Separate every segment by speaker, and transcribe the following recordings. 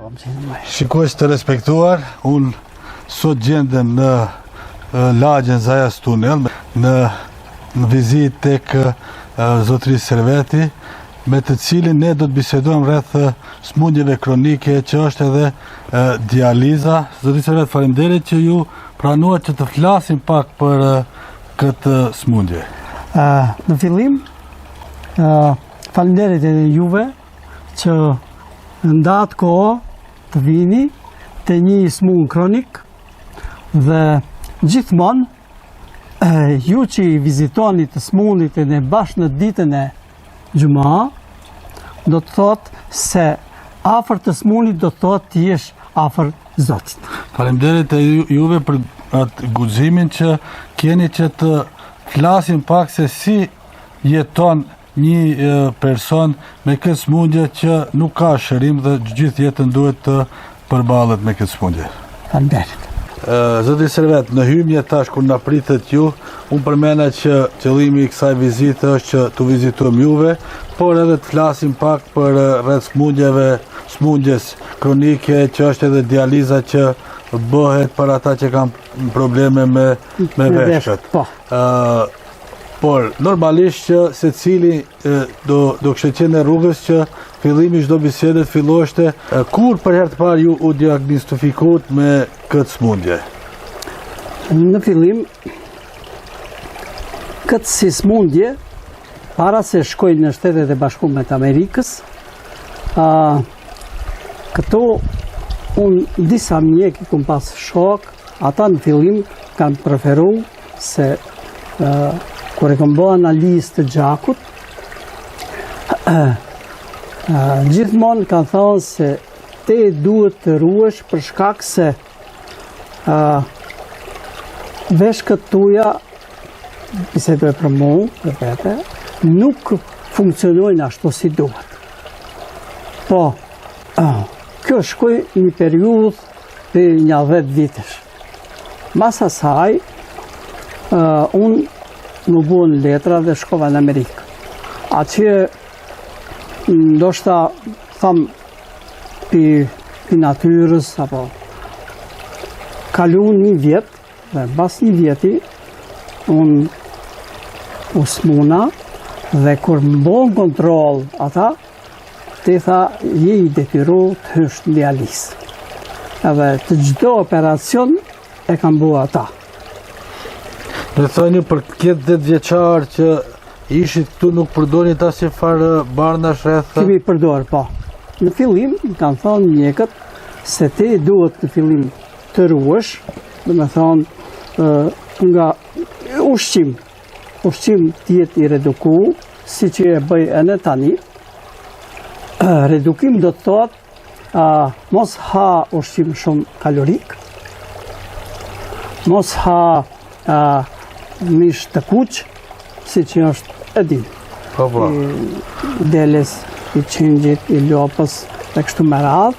Speaker 1: Shikues të respektuar, unë sot gjendem në lagjen Zajas Tunel, në vizit tek zotërisë Serveti, me të cilin ne do të bisedojmë rreth smundjeve kronike, që është edhe dializa. Zotërisë Serveti, faleminderit që ju pranuat që të flasim pak për këtë smundje.
Speaker 2: Në fillim, faleminderit edhe juve që ndatë kohë të vini të një smundje kronik dhe gjithmonë ju që i vizitoni të smundit e në bashkë në ditën e gjuma, do të thotë se afër të smundit do të thotë të jesh afër Zotit.
Speaker 1: Faleminderit e juve për atë guximin që keni që të flasim pak se si jeton një person me këtë smundje që nuk ka shërim dhe gjithë jetën duhet të përballet me këtë smundje.
Speaker 2: Faleminderit.
Speaker 1: Zoti Servet, në hymje tash kur na pritet ju, unë përmenda që qëllimi i kësaj vizite është që të vizitojmë juve, por edhe të flasim pak për rreth smundjes kronike, që është edhe dializa që bëhet për ata që kanë probleme me veshkët. Por normalisht që secili do kishte qenë në rrugës që fillimi çdo bisede filloheshte kur për herë të parë ju u diagnostifikuat me këtë smundje?
Speaker 2: Në fillim, këtë si smundje, para se shkoj në Shtetet e Bashkuara të Amerikës, këto unë disa mjek i kum pas shok, ata në fillim kanë preferu se kur e kam bërë analizë të gjakut, gjithmonë kanë thënë se te duhet të ruhesh për shkak se veshkët tuaja, bisedoj për mua, për vete, nuk funksionojnë ashtu si duhet. Po, kjo shkoj një periudhë për një 10 vitesh. Mas asaj, unë më buën letra dhe shkova në Amerikë. Atje, ndoshta, thamë, për natyrës, apo, kaluan një vjetë, dhe pas një vjeti, unë u smuna, dhe kur më bon kontrol ata, të tha, je i detyru të hysh në dializë. Edhe të çdo operacion e kam bua ata.
Speaker 1: Në thënë për këtë 10 vjeçar që ishit këtu nuk përdorni ta si farë barnash rreth?
Speaker 2: Kemi përdor, po. Në fillim, kanë thonë mjekët se ti duhet në fillim të ruhesh, dhe me thonë nga ushqim tjetë i reduku, si që e bëj e në tani. Redukim do të thotë mos ha ushqim shumë kalorik, mos ha mish të kuq, si që është edin. I deles, i qingjit, i lopës, dhe kështu me radhë.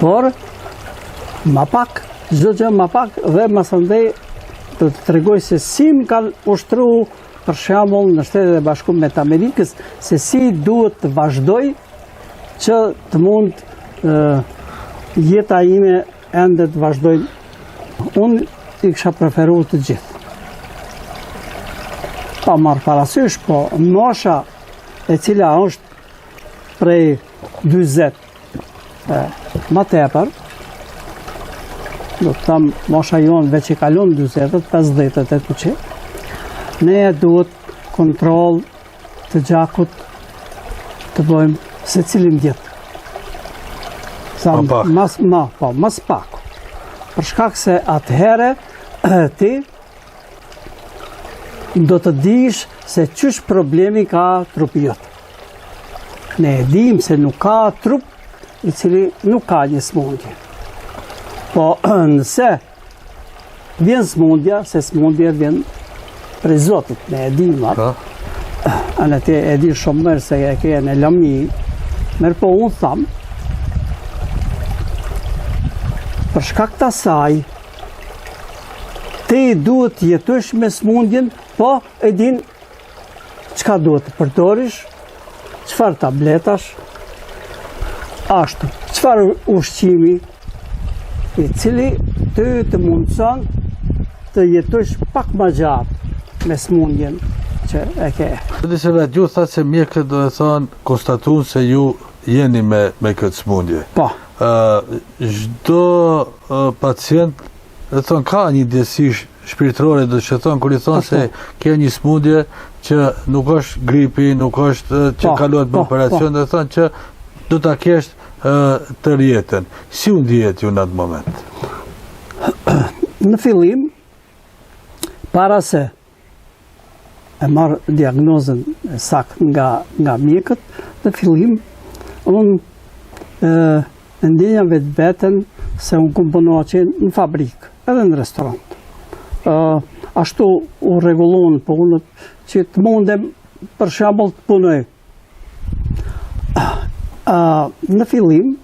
Speaker 2: Por, ma pak, çdo gjë ma pak, dhe masandej do të tregoj se si më kanë ushtru, për shembull në Shtetet e Bashkuara të Amerikës, se si duhet të vazhdoj që të mund jeta ime ende të vazhdoj. Unë i kisha preferuar të gjithë. Pa marrë parasysh, po mosha e cila është prej 40 më tepër, do të thamë mosha jonë veç i kalon 40-të, 50-të e të që, ne duhet kontrol të gjakut të bëjmë se cilin djetë. Mas pak. Për shkak se atëhere ti do të dish se qysh problemi ka trupi jotë. Ne e dim se nuk ka trup i cili nuk ka një smundje. Po nëse vjen smundja, se smundja vjen prej Zotit, ne e dim atë. Anë ti e di shumë mërë se e ke në lëmi, mërë po unë thamë, për shkak të asaj, ti duhet të jetosh me smundjen, po e din çka duhet të përdorish, çfarë tabletash, ashtu, çfarë ushqimi i cili të mundson të jetosh pak më gjatë me smundjen që e ke.
Speaker 1: Dhe vetë ju thatë se mjekët do të thonë konstatuan se ju jeni me këtë smundje.
Speaker 2: Po.
Speaker 1: Çdo pacient do të thonë ka një ndjesi shpirtërore, do të thonë kur i thonë se ke një smundje që nuk është gripi, nuk është që kalohet me operacion, do të thonë që do ta kesh të rjetën. Si u ndihet ju në atë moment?
Speaker 2: Në fillim, para se e marr diagnozën e saktë nga mjekët, në fillim unë ndjenja veten se unë komponoha që në fabrikë, edhe në restorant. Ashtu u rregulluan punët që të mundem për shembull të punoj. Në fillim,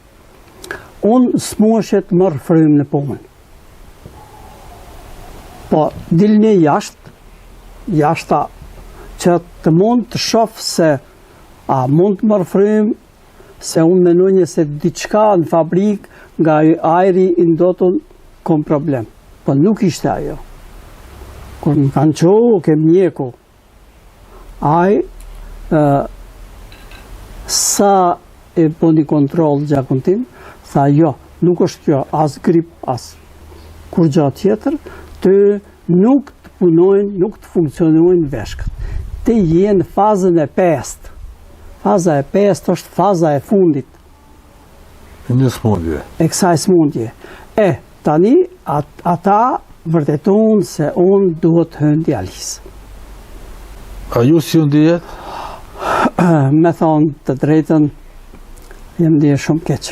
Speaker 2: unë smuheshe të marr frymë në punë. Po, dilni jashta që të mund të shoh se a mund të marr frymë, se unë menonje se diçka në fabrikë nga ajri i ndotur kom problem. Po nuk ishte ajo. Kur më kanë qohu ke mjeku, sa e bëni kontrol gjakun tim, tha jo, nuk është kjo, as grip, as kur gjatë tjetër, të nuk të punojnë, nuk të funksionojnë veshkët. Të jenë fazën e 5. Faza e 5 është faza e fundit.
Speaker 1: Një smundje.
Speaker 2: E kësaj smundje. Tani, ata vërtetun se unë duhet hënë dializë.
Speaker 1: A ju si u ndihet?
Speaker 2: Me thonë të drejtën, jem ndje shumë keq.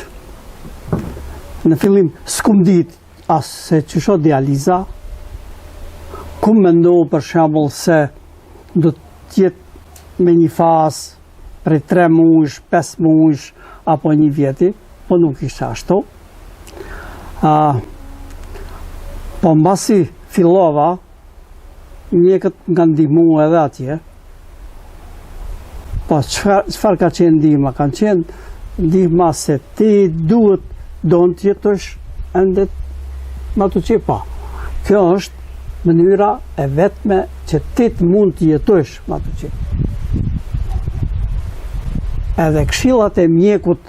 Speaker 2: Në fillim, s'kum dit asë se qësho dializa, ku me ndohë për shembull se do tjetë me një fazë prej 3 muajsh, 5 muajsh, apo një vjeti, po nuk ishte ashtu. Po mbasi fillova, mjekët nga ndihmu edhe atje. Po çfarë ka qenë ndihma? Kanë qenë ndihma se ti duhet donë të jetosh ende më të që pa. Kjo është mënyra e vetme që ti të mund të jetosh më të që. Edhe këshillat e mjekut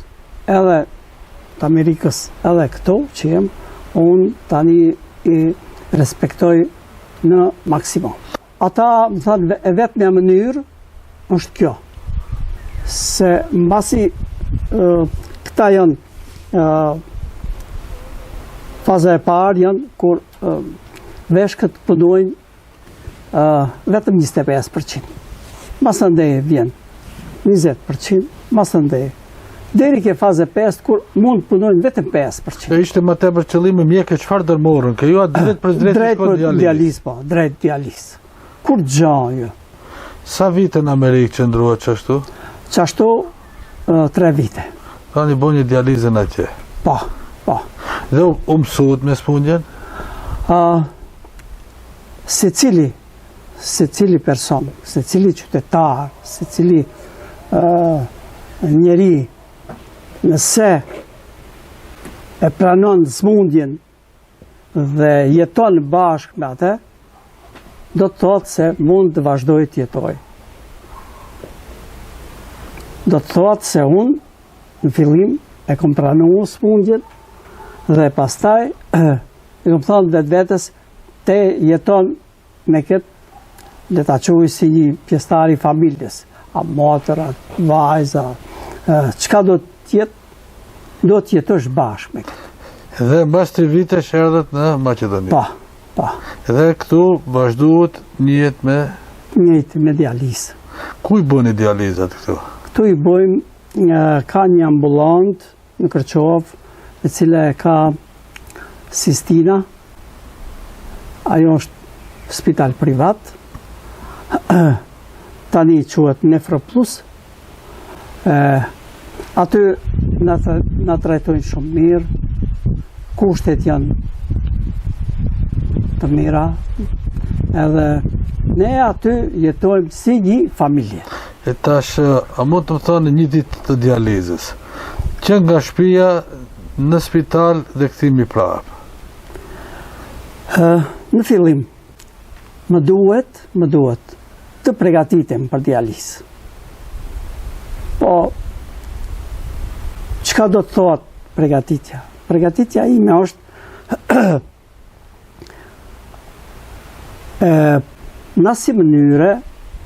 Speaker 2: edhe të Amerikës edhe këto që jem, unë tani i respektoj në maksimum. Ata më thanë e vetmja mënyrë është kjo. Se mbasi këta janë faza e parë janë kur veshkët punojnë vetëm 25%. Masandej vjen 20%, masandej. Deri ke fazë 5 kur mund punojnë vetëm 5%.
Speaker 1: E ishte më tepër qëllimi mjekë çfarë dërmorën? Që ju drejt për
Speaker 2: dializë, po, drejt dializë. Kur gjanë.
Speaker 1: Sa vite në Amerikë qëndrua çashtu?
Speaker 2: Çashtu 3 vite.
Speaker 1: Tani bëni dializën atje.
Speaker 2: Po.
Speaker 1: Dhe u mësuat me smundjen?
Speaker 2: Secili person, secili qytetar, secili njeri, nëse e pranon smundjen dhe jeton bashkë me atë, do të thotë se mund të vazhdoj të jetoj. Do të thotë se unë në fillim e kom pranuar smundjen dhe pastaj e kom thonë vetvetes te jeton me këtë le ta quaj si një pjesëtar i familjes, a motër, a vajza, çka do të jetosh bashkë me këtë.
Speaker 1: Dhe mbas 3 vitesh erdhët në Maqedoni.
Speaker 2: Po.
Speaker 1: Dhe këtu vazhduat njët
Speaker 2: me dializë.
Speaker 1: Ku i bëni dializat këtu?
Speaker 2: Këtu i bëjmë, ka një ambulant në Kërçov, e cila e ka Sistina. Ajo është spital privat. Tani quhet Nefroplus. Aty na trajtojnë shumë mirë. Kushtet janë të mira. Edhe ne aty jetojmë si një familje.
Speaker 1: E tash, a mund të më thoni një ditë të dializës? Që nga shtëpia në spital dhe kthimi prapë.
Speaker 2: Në fillim, më duhet të përgatitem për dializë. Po, çka do të thotë përgatitja? Përgatitja ime është në asnjë mënyrë,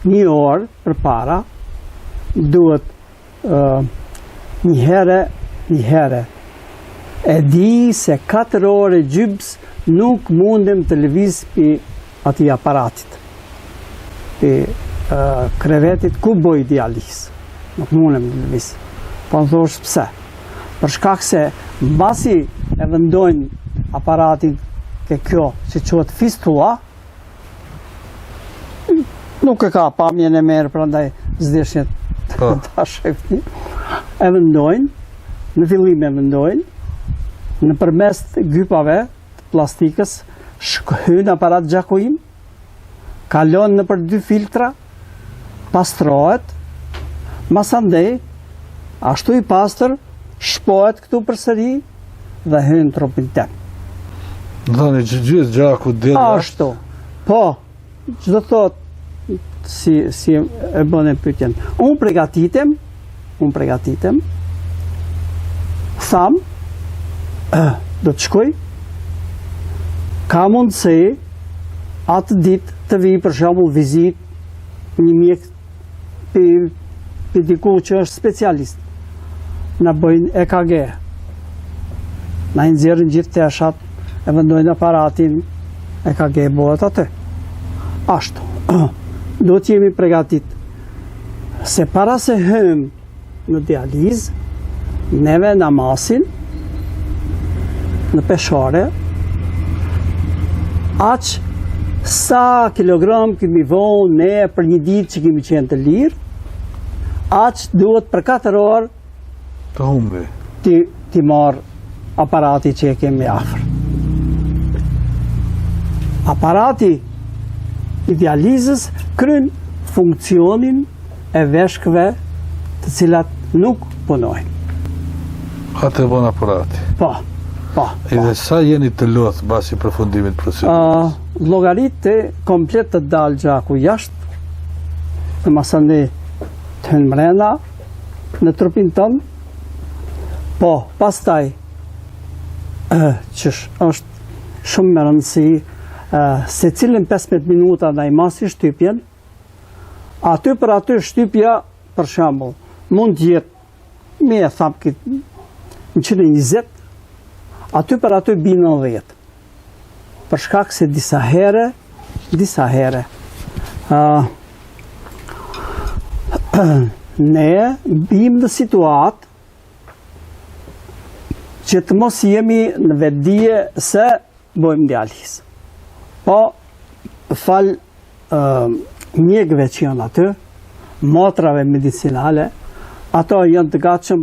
Speaker 2: një orë përpara duhet një herë e di se 4 orë gjybës nuk mundem të lëviz për ati aparatit, për krevetit ku boj dializë. Nuk mundem të lëviz. Po në thosh pse? Për shkak se mbasi e vendojnë aparatin ke kjo që quhet fistula, nuk e ka pamjen e merë, prandaj zdeshnjet ta shefni. E vendojnë, në fillim e vendojnë, në përmes gypave të plastikës, hyn aparat gjakuim, kalon në për 2 filtra, pastrohet, masandej, ashtu i pastër, shpohet këtu përsëri dhe hyn trupin tem.
Speaker 1: Në thani që gjithë gjaku dhe
Speaker 2: ashtu, po, që do thot, si e bën e pyetjen. Unë përgatitem, tham, do të shkoj, ka mundësi atë ditë të vi për shembull vizit një mjek për diku që është specialist. Na bëjnë EKG. Na i nxjerrin gjithë teshat, e vendojnë aparatin, EKG bëhet atë. Ashtu. Do të jemi përgatit se para se hym në dializë, neve namasin në peshore, aq sa kilogram kemi vonë ne për një ditë që kemi qenë të lirë, aq duhet për 4 orë
Speaker 1: të humbi.
Speaker 2: Ti marr aparati që e kemi afër. Aparati i dializës kryen funksionin e veshkëve të cilat nuk punojnë.
Speaker 1: Atë e bon aparati.
Speaker 2: Po.
Speaker 1: Edhe sa jeni të lotë basi përfundimit procedurës?
Speaker 2: Llogaritë komplet të dalë gjaku jashtë, të masande të hyn mrena në trupin tonë. Po, pastaj që është shumë me rëndësi se cilën 15 minuta na i masi shtypjen, aty për aty shtypja, për shembull, mund të jetë me e tham këtë 120, aty për aty bi 90. Për shkak se disa herë, ne bim në situatë që të mos jemi në vetdije se bojmë dializë. Po, fal mjekëve që janë aty, motrave medicinale, ato janë të gatshëm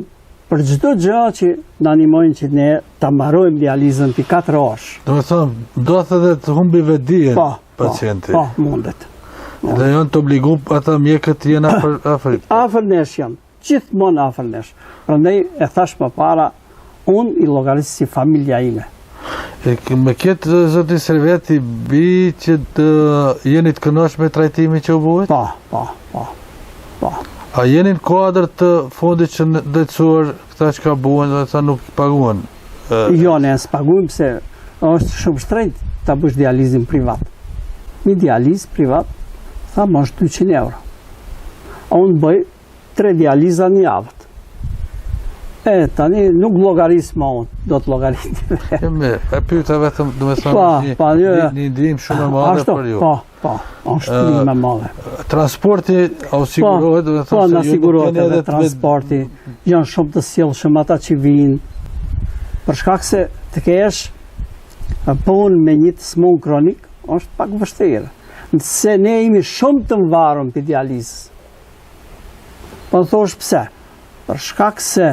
Speaker 2: për çdo gjë që na animojnë që ne ta mbarojmë dializën për 4 orë.
Speaker 1: Do të thonë, do të edhe të humbi vetdijen pacienti.
Speaker 2: Po, mundet.
Speaker 1: Dhe janë të obligu ata mjekët jenë afër.
Speaker 2: Afër nesh janë, gjithmonë afër nesh. Prandaj e thash më para, unë i llogaris si familja ime.
Speaker 1: Me këtë zoti Serveti bi që të jeni të kënaqur me trajtimin që u buhet?
Speaker 2: Po.
Speaker 1: A jeni në kuadër të fondit që ndërcuar këta që ka buen dhe ta nuk paguan?
Speaker 2: Jo, ne s'paguajmë se është shumë shtrenjtë ta bësh dializin privat. Një dializ privat, thamë është 200 euro. A unë bëj 3 dializa një javët. Tani nuk llogaris ma unë, do të llogarit.
Speaker 1: E pyeta vetëm, do me thonë, një ndihmë shumë e madhe për ju.
Speaker 2: Po, është ndihmë e madhe.
Speaker 1: Transporti au sigurohet, do me thonë se ju.
Speaker 2: Po, na sigurohet edhe transporti, janë shumë të sjellshëm ata që vinë, për shkak se të kesh punë me një të smun kronik, është pak vështirë. Se ne jemi shumë të mvarur për dializës. Po thosh pse? Për shkak se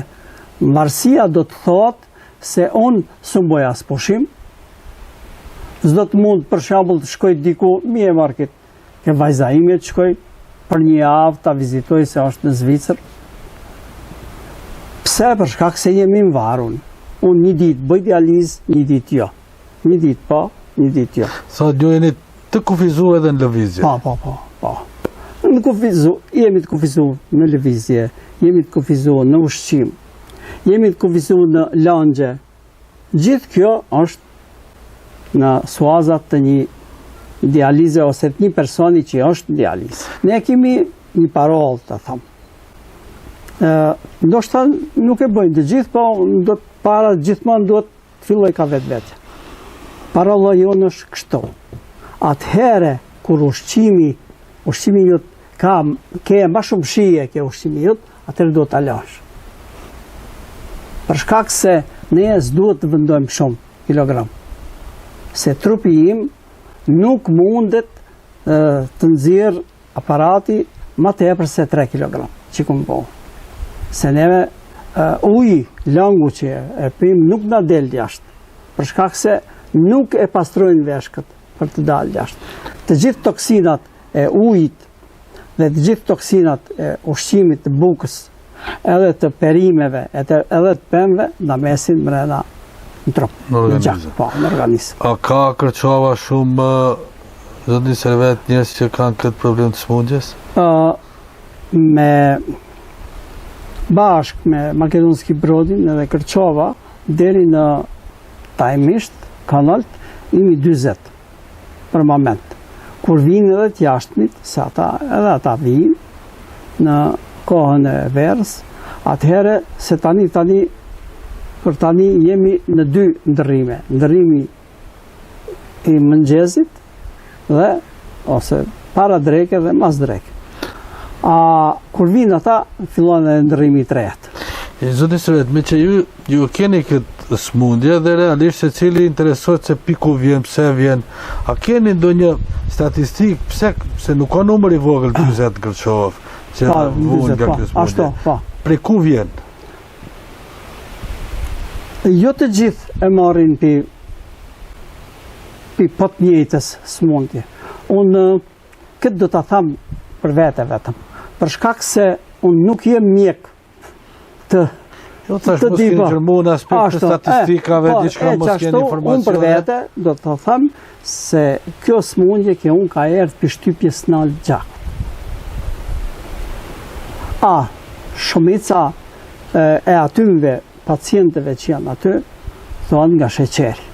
Speaker 2: mbarësia do të thotë se unë së mboj as pushim, s'do të mund për shembull të shkoj diku, mi e market, ke vajza ime të shkoj për një javë ta vizitoj se është në Zvicër. Pse? Për shkak se jemi në varun. Unë një ditë bëj dializë, një ditë jo. Një ditë po, një ditë jo.
Speaker 1: Sa ju jeni të kufizuar edhe në lëvizje?
Speaker 2: Po. Jemi të kufizuar në lëvizje, jemi të kufizuar në ushqim, jemi të kufizuar në lëngje. Gjithë kjo është në suazat të një dialize ose të një personi që është në dializë. Ne kemi një parolë të thamë. Ndoshta nuk e bëjnë të gjithë, po para gjithmonë duhet të filloj ka vetë. Parolla jonë është kështu. Atëhere kur ushqimi jot ke më shumë shije ke ushqimi jot, atëherë duhet ta lash. Për shkak se ne s'duhet të vendojmë shumë kilogram. Se trupi im nuk mundet të nxjerr aparati më tepër se 3 kg. Çikum po. Se neve uji, langu që e pim nuk na del jashtë, për shkak se nuk e pastrojnë veshkët për të dalë jashtë. Të gjithë toksinat e ujit dhe të gjithë toksinat e ushqimit të bukës, edhe të perimeve, edhe të pemëve, na mesin mrena në trup, në gjak, po, në organizëm.
Speaker 1: A ka kërçova shumë zotni Servet njerëz që kanë këtë problem të smundjes?
Speaker 2: Bashkë me Makedonski Brodin edhe Kërçova, deri në tajmisht, kanalt, imi 20 për moment. Kur vinë edhe të jashtëmit, se edhe ata vinë në kohën e verës, atëhere se për tani jemi në 2 ndërrime. Ndërrimi i mëngjezit dhe ose para dreke dhe mas dreke. Kur vinë ata, fillon e ndërrimi i tretë.
Speaker 1: Zotni Servet, me që ju keni këtë smundje dhe realisht se cili interesohet se piku vjen, pse vjen, a keni ndonjë statistik pse nuk ka numër i vogël 40 Kërçov që vuan nga kjo smundje? Prej ku vjen?
Speaker 2: Jo të gjithë e marrin pi pot njëjtës smundje. Unë këtë do ta them për vete vetëm. Për shkak se unë nuk jem mjek të
Speaker 1: di po. Gjërmon aspekt të statistikave, diçka mos keni informacione.
Speaker 2: Unë për vete do të them se kjo smundje që unë ka erdhur për shtypjes në gjak. Shumica e atyve pacientëve që janë aty thonë nga sheqeri.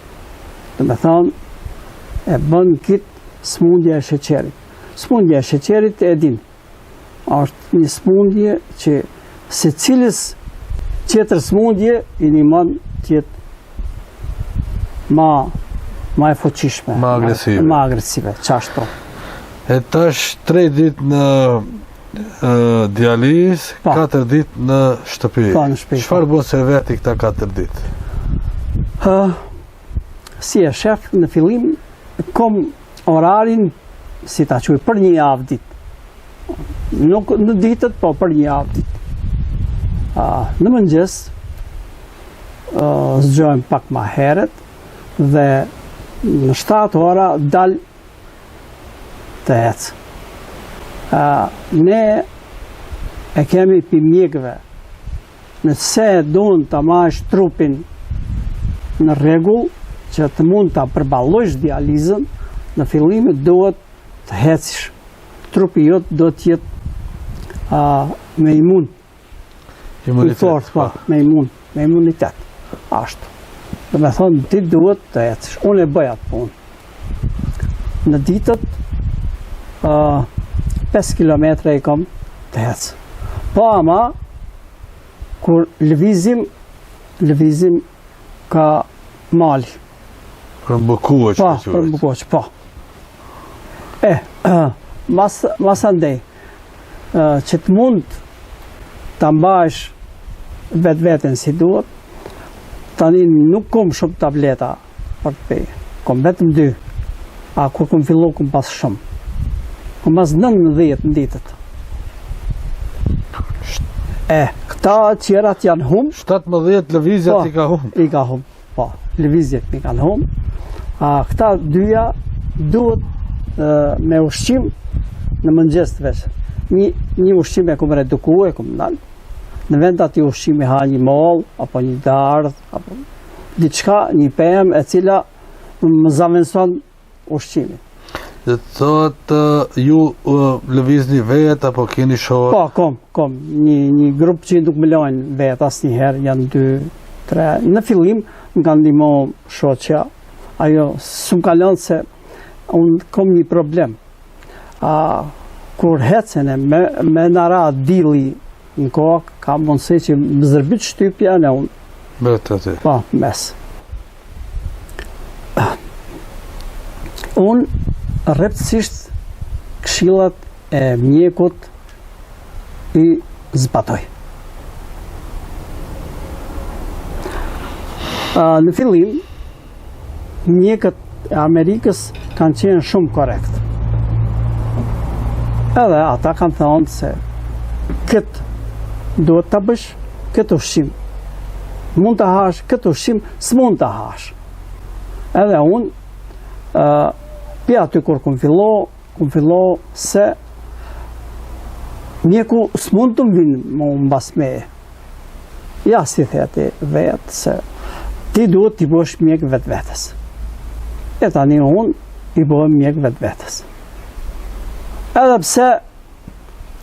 Speaker 2: Do të thonë e bën kit smundja e sheqerit. Smundja e sheqerit e din. Është një smundje që se cilës tjetër smundje i nimon tjetë ma e fuqishme.
Speaker 1: Ma agresive.
Speaker 2: Ma agresive, qashtu.
Speaker 1: E tash 3 ditë në dializ, 4 ditë në shtëpi.
Speaker 2: Në shtëpi.
Speaker 1: Çfarë bën Serveti këta 4 ditë?
Speaker 2: Si e shef, në fillim, kom orarin, si ta quaj, për një javë ditë. Nuk në ditët, po për një javë ditë. Në mëngjes, zgjojmë pak ma heret dhe në 7 ora dal të ecë. Ne e kemi për mjekëve, nëse duan të mash trupin në rregull, që të mund të përballojsh dializën, në fillimit duhet të hecish. Trupi jot do të jetë me imun.
Speaker 1: Imunitet.
Speaker 2: Me imunitet. Ashtu. Do me thonë, ti duhet të ecish. Unë e bëj atë punë. Në ditët, 5 kilometra i kom të ecë. Po ama, kur lëvizim ka mali.
Speaker 1: Për mbukuoq,
Speaker 2: për mbukuoq, po. Mas andej, që të mund të mbash vetë si duhet, tani nuk kom shumë tableta për të pejë, kom vetëm 2, kur kom fillu kom pas shumë, kom pas 19 në ditët. Këta qerat janë hum.
Speaker 1: 17 lëvizjet i ka hum.
Speaker 2: I ka hum, po, lëvizjet mi kanë hum. Këta 2 duhet me ushqim në mëngjes të veç. Një ushqim e kom redukue, kom dalë. në vend ati ushqimi ha një mollë, apo një dardhë, apo diçka, një pemë e cila më zaventëson ushqimin.
Speaker 1: Dhe thotë ju lëvizni vetë apo keni shoqë?
Speaker 2: Po, kom. Një grup që nuk më lojnë vetë asnjëherë, janë 2, 3. Në fillim më kanë ndihmuar shoqja. Ajo s'm ka lënë se unë kom një problem. Kur hecen me nara dilli në kokë, ka mundësi që më zërbit shtypja në unë.
Speaker 1: Bëtë aty.
Speaker 2: Po, mes. Unë rreptësisht këshillat e mjekut i zbatoj. Në fillim, mjekët e Amerikës kanë qenë shumë korrekt. Edhe ata kanë thënë se këtë duhet ta bësh, këtë ushqim mund të hash, këtë ushqim s'mund të hash. Edhe unë pi aty kur kum fillo se mjeku s'mund të vinë më mbas meje. Ja si theti vetë se ti duhet t'i bësh mjek vetvetes. E tani unë i bëhem mjek vetvetes. Edhe pse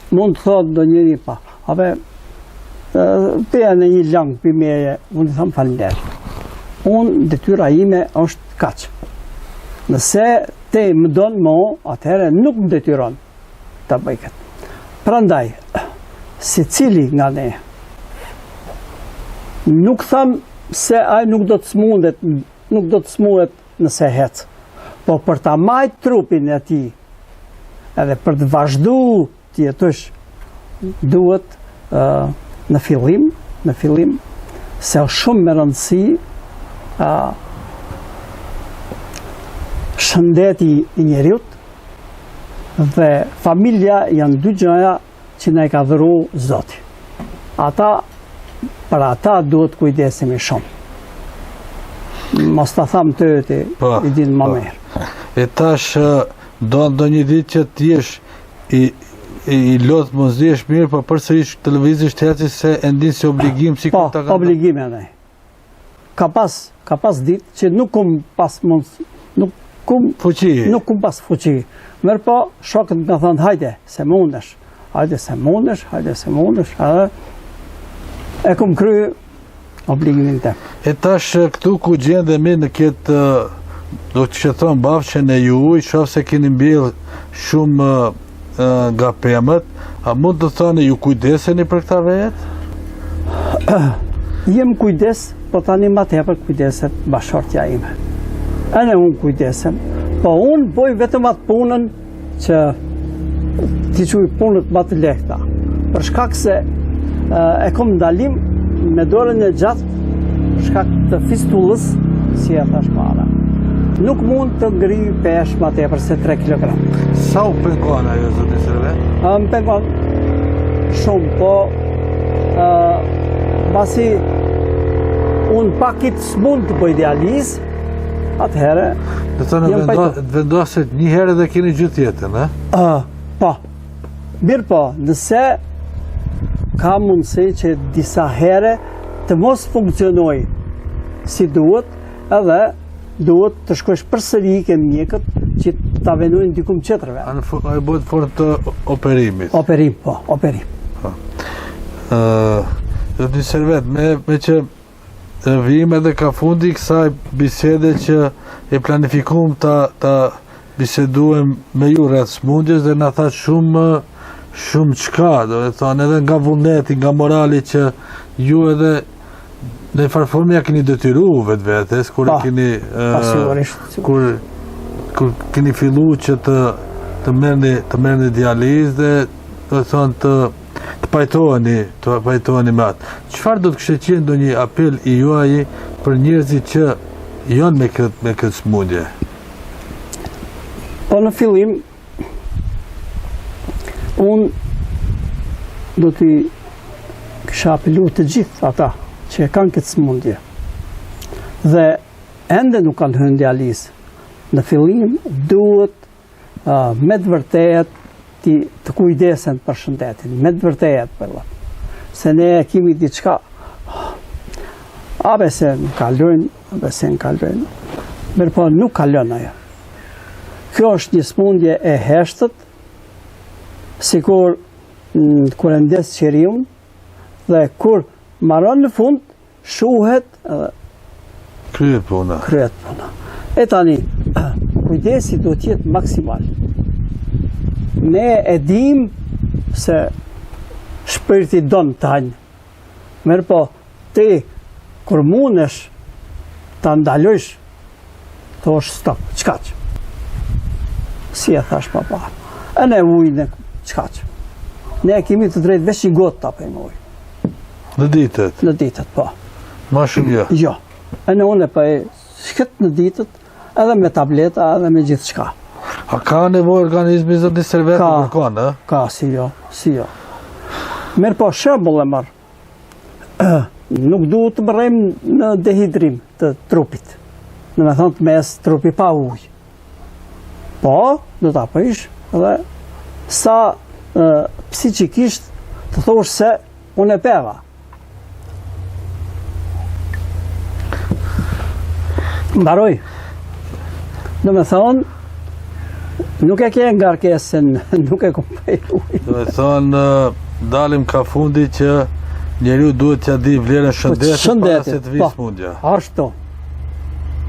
Speaker 2: mund të thotë do njëri pa, pëja në një langë për meje, unë i thamë falenderë. Unë detyra ime është kaqë. Nëse te më donë mo, atëherë nuk më detyron të bëj këtë. Prandaj, si cili nga ne, nuk thamë se ai nuk do të smundet nëse hecë, po për ta majtë trupin e ti, edhe për të vazhdu të jetësh, duhet në fillim, se është shumë me rëndësi shëndeti i njeriut dhe familja janë 2 gjëra që na i ka dhëru Zoti. Për ata duhet kujdesemi shumë. Mos ta thamë të i dinë më mirë.
Speaker 1: E tash do një ditë që t'jesh i lotë mos dihesh mirë, po përsërish televizisht heci se e ndinë si obligim si
Speaker 2: po, obligim e nej. Ka pas ditë që nuk kum pas nuk kum pas fuqi. Mërë po, shokët më ka thënë, hajde se mundesh, e kum kry obligimin të.
Speaker 1: E tash këtu ku gjendemi në këtë, do të shëton bafqen e juj, shoh se keni mbjell shumë nga pemët, a mund të thoni ju kujdeseni për këta vetë?
Speaker 2: Jem kujdes, po tani ma tepër kujdeset bashortja ime. Ene unë kujdesem, po unë boj vetëm atë punën që ti quj punët më të lehta. Për shkak se e kom ndalim me dorën e gjatë, për shkak të fistullës, si e thash para. Nuk mund të ngri pesh më tepër se 3 kg.
Speaker 1: Sa u pengon ajo, zoti Servet?
Speaker 2: Më pengon shumë, po pasi unë pakit s'mund të bëj dializë, atëherë
Speaker 1: do të thonë vendoset një herë dhe keni gjithë jetën, a?
Speaker 2: Po. Mirë po, nëse ka mundësi që disa herë të mos funksionoj si duhet, edhe duhet të shkosh përsëri ke mjekët që ta vendojnë dikum tjetërve.
Speaker 1: A e bëhet formë të operimit?
Speaker 2: Operim, po, operim.
Speaker 1: Zoti Servet, me që vim edhe ka fundi kësaj bisede që e planifikum ta biseduem me ju rreth smundjes dhe na tha shumë çka, do të thonë edhe nga vullneti, nga morali që ju edhe në farformë ja keni detyru vetvetes kur kur keni fillu që të merrni dializë dhe do të thonë të pajtoheni me atë. Çfarë do të kishte qenë ndonjë apel i juaj për njerëzit që janë me këtë smundje?
Speaker 2: Po në fillim unë do t'i kisha apelu të gjithë ata që kanë këtë smundje dhe ende nuk kanë hyrë në dializë. Në fillim duhet me të vërtet të kujdesen për shëndetin, me të vërtet për se ne e kemi diçka, abe se në kalojnë, abe se në kalojnë, mirë po nuk kalon ajo. Kjo është një smundje e heshtët, sikur kur e ndes qeriun, dhe kur maron në fund, shuhet edhe
Speaker 1: kryet puna.
Speaker 2: E tani, kujdesi do t'jetë maksimal. Ne e dim se shpirti don të hanjë. Mirë po, ti, kur munesh të ndalojsh, thosh stop, qkaq. Si e thash papa. E ne ujnë, qkaq. Ne kemi të drejtë veç i gotë të apejmë ujë.
Speaker 1: Në ditët?
Speaker 2: Në ditët, po.
Speaker 1: Ma shumë jo?
Speaker 2: Jo. E në une pa e shkët në ditët, edhe me tableta, edhe me gjithë shka.
Speaker 1: A ka nevoj organizmi zë një servetë në kërkon, e?
Speaker 2: Ka, si jo. Mirë po, shembull e marë. Nuk duhet të mërrejmë në dehidrim të trupit. Në me thonë të mes trupi pa ujë. Po, do të apëish, edhe sa psikikisht të thosh se unë e peva. Mbaroj. Do me thonë, nuk e ke ngarkesën, nuk e kumpej ujë.
Speaker 1: Do me thonë, dalim ka fundi që njeriu duhet t'ja di vlerën shëndetit para se të vi smundja.
Speaker 2: Ashtu.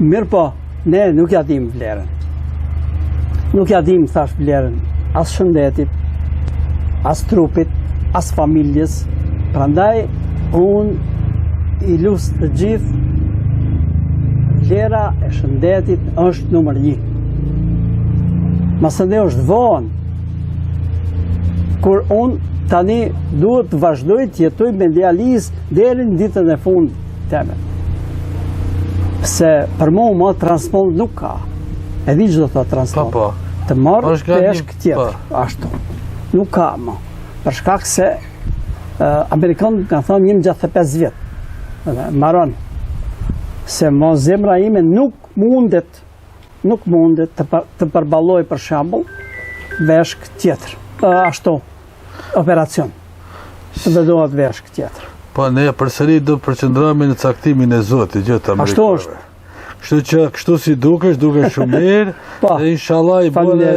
Speaker 2: Mirë po, ne nuk ja dim vlerën. Nuk ja dim, thash, vlerën as shëndetit, as trupit, as familjes. Prandaj, unë i lusë të gjithë, vlera e shëndetit është numër 1. Masë ne është vonë, kur unë tani duhet të vazhdoj të jetoj me dializë deri në ditën e fundit teme. Se për mua transport nuk ka. E di që do të transport. Të marrë peshk tjetër. Ashtu. Nuk ka më. Për shkak se Amerikanët kanë thonë 65 vjetë. Maron. Se mo zemra ime nuk mundet të përballoj për shembull veshk tjetër. Ashtu. Operacion. Të vedohet veshk tjetër.
Speaker 1: Po ne përsëri do përqendrohemi në caktimin e Zotit gjithë Amerikave.
Speaker 2: Ashtu është.
Speaker 1: Kështu që kështu si dukesh shumë mirë, dhe inshallah i bole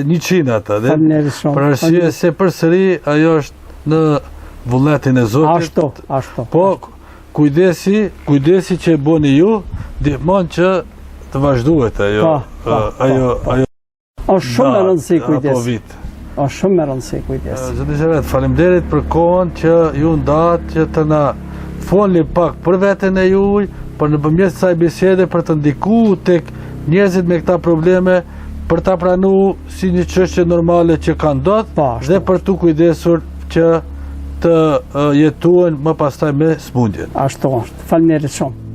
Speaker 1: 100 ata. Për arsye se përsëri ajo është në vullnetin e Zotit.
Speaker 2: Ashtu.
Speaker 1: Po kujdesi që e bëni ju, ndihmon që të vazhduhet ajo.
Speaker 2: Është shumë e rëndësi kujdesi. Është shumë e rëndësi kujdesi.
Speaker 1: Zoti Servet, faleminderit për kohën që ju ndat që të na folni pak për veten e juaj, për nëpërmjet kësaj bisede për të ndikuar tek njerëzit me këta probleme, për ta pranuar si një çështje normale që ka ndodhur dhe për të kujdesur që të jetuan më pastaj me smundjen.
Speaker 2: Ashtu është. Faleminderit shumë.